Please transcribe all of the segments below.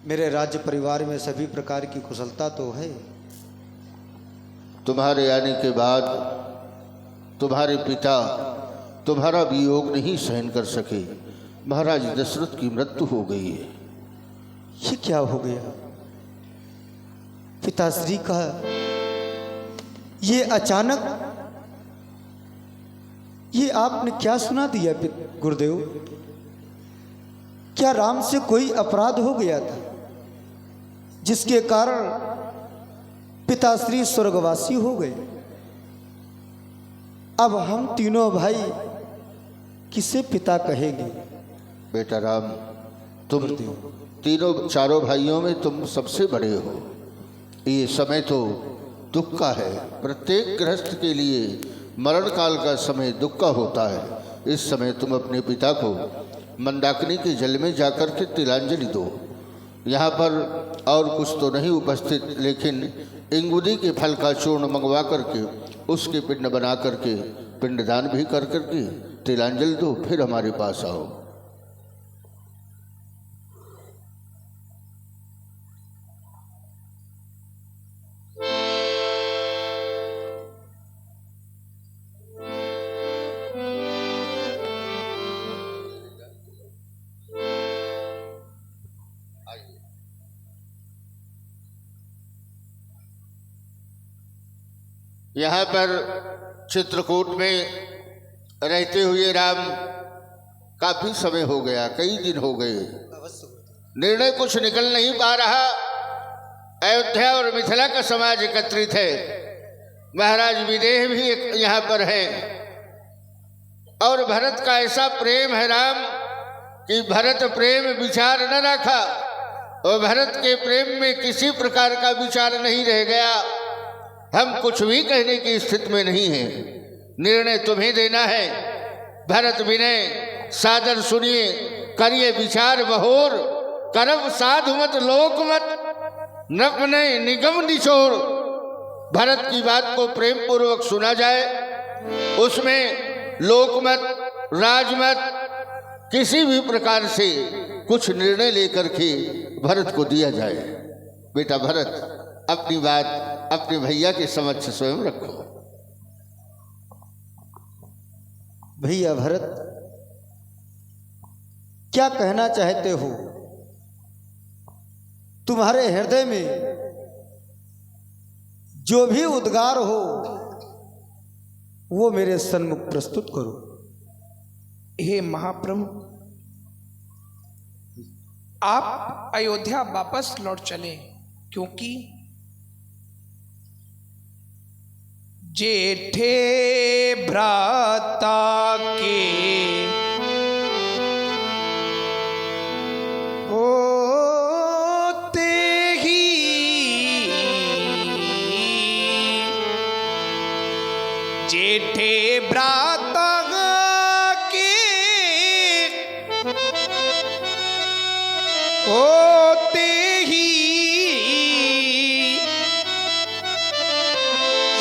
मेरे राज्य परिवार में सभी प्रकार की कुशलता तो है। तुम्हारे आने के बाद तुम्हारे पिता तुम्हारा वियोग नहीं सहन कर सके। महाराज दशरथ की मृत्यु हो गई है। ये क्या हो गया पिताश्री का? ये अचानक ये आपने क्या सुना दिया गुरुदेव? क्या राम से कोई अपराध हो गया था जिसके कारण पिताश्री स्वर्गवासी हो गए? अब हम तीनों भाई किसे पिता कहेंगे? बेटा राम, तुम तीनों चारों भाइयों में तुम सबसे बड़े हो। ये समय तो दुख का है। प्रत्येक गृहस्थ के लिए मरण काल का समय दुख का होता है। इस समय तुम अपने पिता को मंदाकिनी के जल में जाकर के तिलांजलि दो। यहाँ पर और कुछ तो नहीं उपस्थित, लेकिन इंगुदी के फल का चूर्ण मंगवा करके उसके पिंड बना करके पिंडदान भी कर करके तिलांजलि दो, फिर हमारे पास आओ। यहाँ पर चित्रकूट में रहते हुए राम काफी समय हो गया, कई दिन हो गए। निर्णय कुछ निकल नहीं पा रहा। अयोध्या और मिथिला का समाज एकत्रित है। महाराज विदेह भी यहाँ पर है। और भरत का ऐसा प्रेम है राम कि भरत प्रेम विचार न रखा और भरत के प्रेम में किसी प्रकार का विचार नहीं रह गया। हम कुछ भी कहने की स्थिति में नहीं है। निर्णय तुम्हें देना है। भरत विनय सादर सुनिए, करिए विचार बहोर, करब साधु मत लोक मत, नपने निगम निचोड़। भरत की बात को प्रेम पूर्वक सुना जाए, उसमें लोकमत राजमत किसी भी प्रकार से कुछ निर्णय लेकर के भरत को दिया जाए। बेटा भरत, अपनी बात अपने भैया के समक्ष स्वयं रखो। भैया भरत, क्या कहना चाहते हो? तुम्हारे हृदय में जो भी उद्गार हो वो मेरे सन्मुख प्रस्तुत करो। हे महाप्रभु, आप अयोध्या वापस लौट चले, क्योंकि जेठे भ्राता के होते ही जेठे भ्राता के होते ही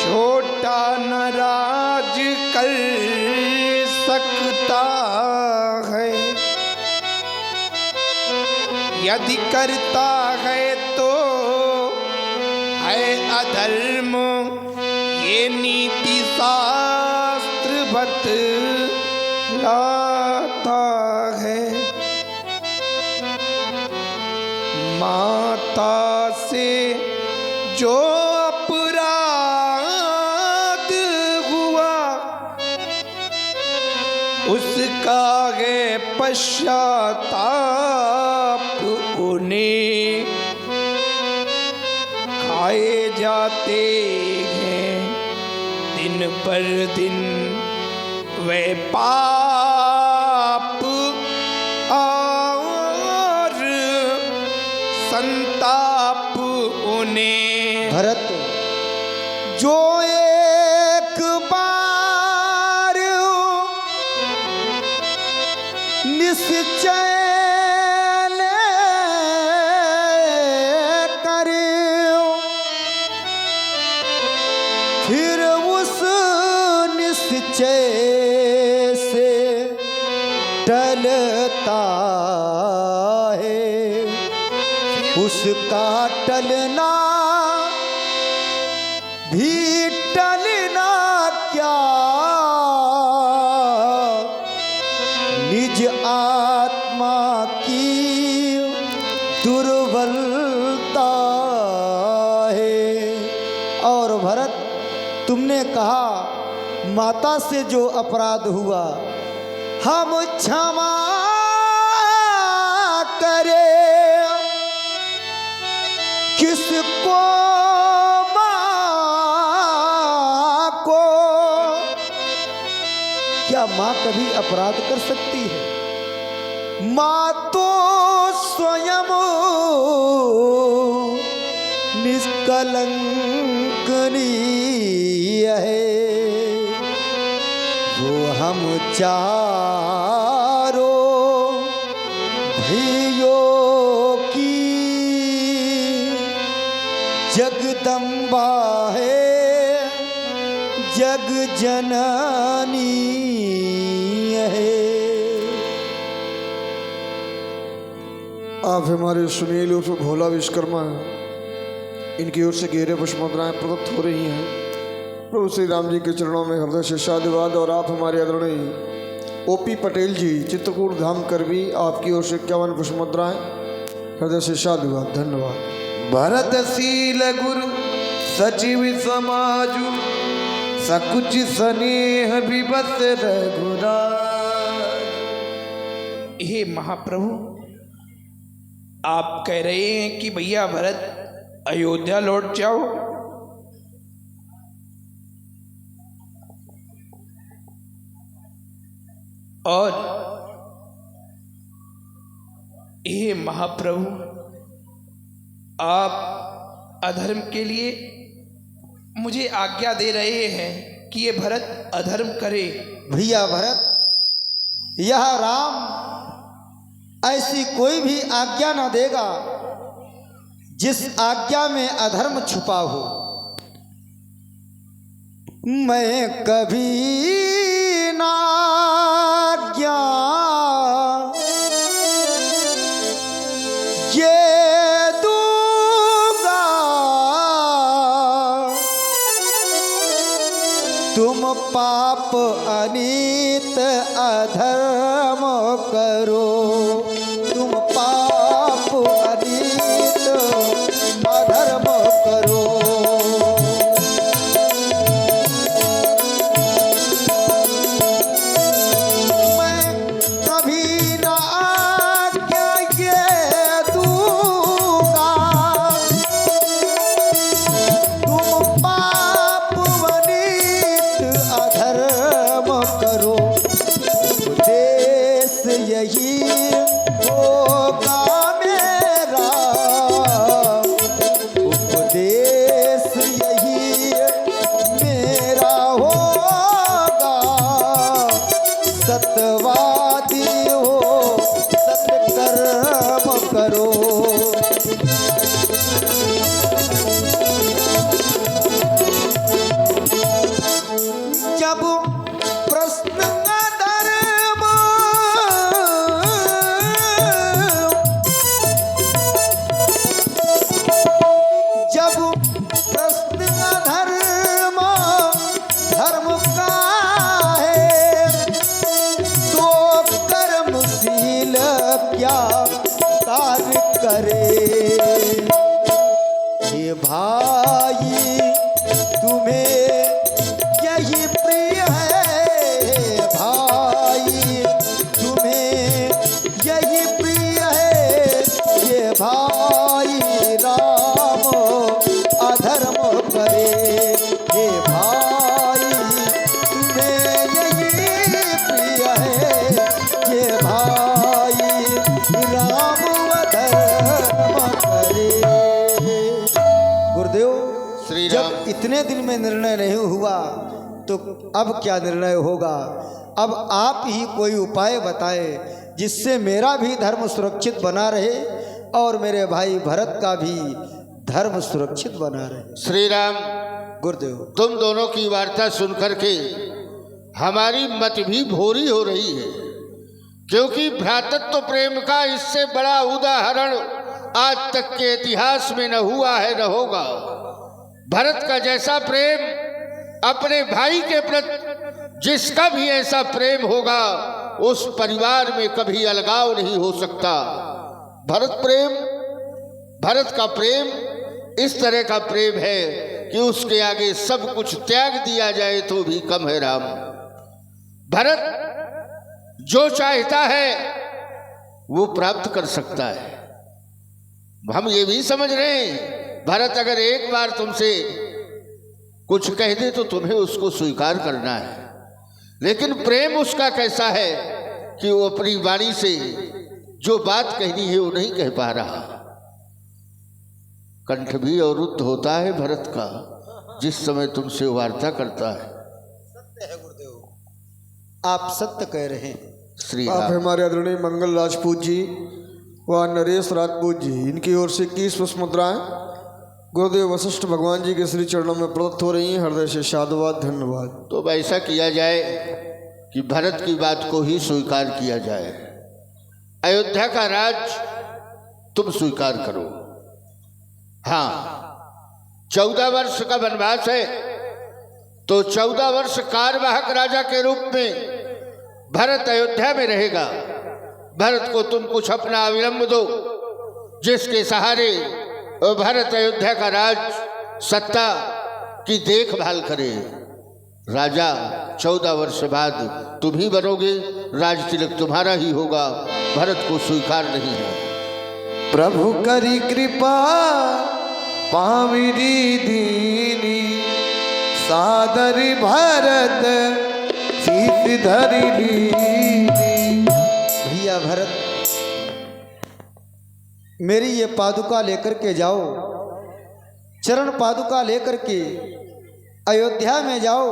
छोटा नाराज कर सकता है। यदि करता है तो है अधर्म, ये नीति शास्त्र बतलाता है। माता से जो उसका है पश्चाताप, उन्हें खाए जाते हैं दिन पर दिन वे पाप, और संताप उन्हें। भरत, जो एक बार निश्चय करे, फिर उस निश्चय से टलता है। उसका टलना भी टलना क्या, निज आत्मा की दुर्बलता है। और भरत, तुमने कहा माता से जो अपराध हुआ हम क्षमा करें, किसको माँ को? क्या माँ कभी अपराध कर सकती है? माँ तो स्वयं निष्कलंकनीय है। वो हम चारों भाइयों की जगदम्बा है, जग जननी है। आप हमारे सुनील उर्फ भोला विश्वकर्मा हैं। इनकी ओर से गहरे पुष्पमुद्राएं प्रदत्त हो रही हैं। प्रभु श्री राम जी के चरणों में हृदय से साधुवाद। और आप हमारे आदरणीय ओपी पटेल जी चित्रकूट धाम करवी, आपकी ओर से 51 पुष्पमुद्राएं हृदय से साधुवाद। धन्यवाद। भरतशील गुरु सचिव समाजु, सकुच स्नेह विबस रघुराज। हे महाप्रभु, आप कह रहे हैं कि भैया भरत अयोध्या लौट जाओ, और हे महाप्रभु, आप अधर्म के लिए मुझे आज्ञा दे रहे हैं कि ये भरत अधर्म करे। भैया भरत, यह राम ऐसी कोई भी आज्ञा न देगा जिस आज्ञा में अधर्म छुपा हो। मैं कभी ना आज्ञा ये दूंगा, तुम पाप अनीत अधर्म करो, तुम पाप अनीत अधर्म करो। मैं कभी ना आज्ञा ये दूंगा, तुम पाप अनीत अधर्म करो। उपदेश यही होगा मेरा, उपदेश यही मेरा होगा। सत्यवादी हो, सत्कर्म करो। जब प्रश्न अधर्म, जब प्रश्न अधर्म धर्म का है, तो कर्मशील क्या कार्य करे। ये भाई तुम्हें यही प्रिय है, भाई तुम्हें यही प्रिय है। ये भाई राम अधर्म करे, ये भाई तुम्हें यही प्रिय है। ये भाई राम अधर्म करे। गुरुदेव, श्री जब राम। इतने दिन में निर्णय नहीं हुआ तो अब क्या निर्णय होगा? अब आप ही कोई उपाय बताएं जिससे मेरा भी धर्म सुरक्षित बना रहे और मेरे भाई भरत का भी धर्म सुरक्षित बना रहे। श्री राम, गुरुदेव, तुम दोनों की वार्ता सुनकर के हमारी मत भी भोरी हो रही है, क्योंकि भ्रातृत्व प्रेम का इससे बड़ा उदाहरण आज तक के इतिहास में न हुआ है न होगा। भरत का जैसा प्रेम अपने भाई के प्रति, जिसका भी ऐसा प्रेम होगा उस परिवार में कभी अलगाव नहीं हो सकता। भरत का प्रेम इस तरह का प्रेम है कि उसके आगे सब कुछ त्याग दिया जाए तो भी कम है। राम भरत जो चाहता है वो प्राप्त कर सकता है। हम ये भी समझ रहे हैं भरत अगर एक बार तुमसे कुछ कह दे तो तुम्हें उसको स्वीकार करना है, लेकिन प्रेम उसका कैसा है कि वो अपनी वाणी से जो बात कहनी है वो नहीं कह पा रहा। कंठ भी अवरुद्ध होता है भरत का जिस समय तुमसे वार्ता करता है। सत्य है गुरुदेव, आप सत्य कह रहे हैं। श्री आप राम। हमारे आदरणीय मंगल राजपूत जी व नरेश राजपूत जी, इनकी ओर से 21 पुष्प मुद्राएं गुरुदेव वशिष्ठ भगवान जी के श्री चरणों में प्रदत्त हो रही हैं। हृदय से साधुवाद, धन्यवाद। तो अब ऐसा किया जाए कि भरत की बात को ही स्वीकार किया जाए। अयोध्या का राज तुम स्वीकार करो। हाँ, 14 वर्ष का वनवास है तो 14 वर्ष कार्यवाहक राजा के रूप में भरत अयोध्या में रहेगा। भरत को तुम कुछ अपना अविलंब दो जिसके सहारे भरत अयोध्या का राज सत्ता की देखभाल करे। राजा 14 वर्ष बाद तुम ही बनोगे, राज तिलक तुम्हारा ही होगा। भरत को स्वीकार नहीं है। प्रभु करी कृपा पामिरी दीनी, सादर भरत शीत धरि लीनी। भैया भरत, मेरी ये पादुका लेकर के जाओ, चरण पादुका लेकर के अयोध्या में जाओ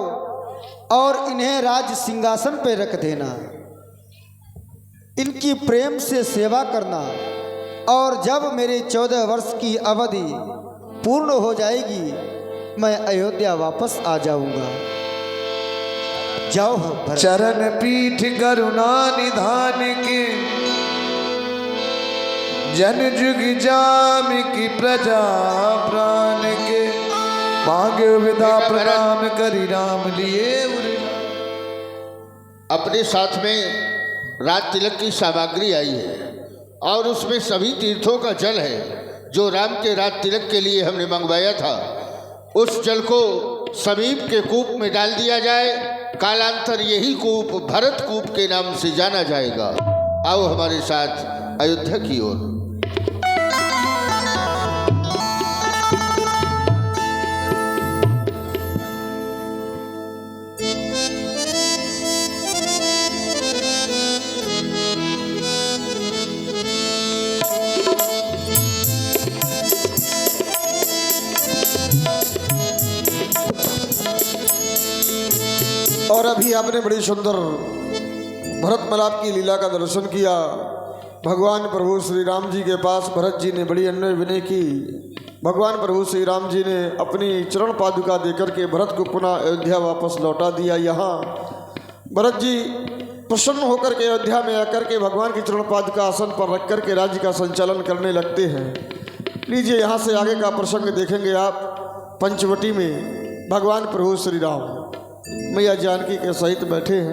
और इन्हें राज सिंहासन पे रख देना। इनकी प्रेम से सेवा करना और जब मेरे 14 वर्ष की अवधि पूर्ण हो जाएगी मैं अयोध्या वापस आ जाऊंगा। जाओ भरत। चरण पीठ करुणा निधान के, जन जुग जाम की प्रजा प्राण के। मांगे विदा प्रणाम करी राम लिए उरे। अपने साथ में राज तिलक की सामग्री आई है और उसमें सभी तीर्थों का जल है जो राम के राज तिलक के लिए हमने मंगवाया था। उस जल को समीप के कूप में डाल दिया जाए। कालांतर यही कूप भरत कूप के नाम से जाना जाएगा। आओ हमारे साथ अयोध्या की ओर। और अभी आपने बड़ी सुंदर भरत मलाप की लीला का दर्शन किया। भगवान प्रभु श्री राम जी के पास भरत जी ने बड़ी अन्य विनय की। भगवान प्रभु श्री राम जी ने अपनी चरण पादुका देकर के भरत को पुनः अयोध्या वापस लौटा दिया। यहाँ भरत जी प्रसन्न होकर के अयोध्या में आकर के भगवान की चरण पादुका आसन पर रख कर के राज्य का संचालन करने लगते हैं। लीजिए यहाँ से आगे का प्रसंग देखेंगे आप। पंचवटी में भगवान प्रभु श्री राम मैया जानकी के सहित बैठे हैं।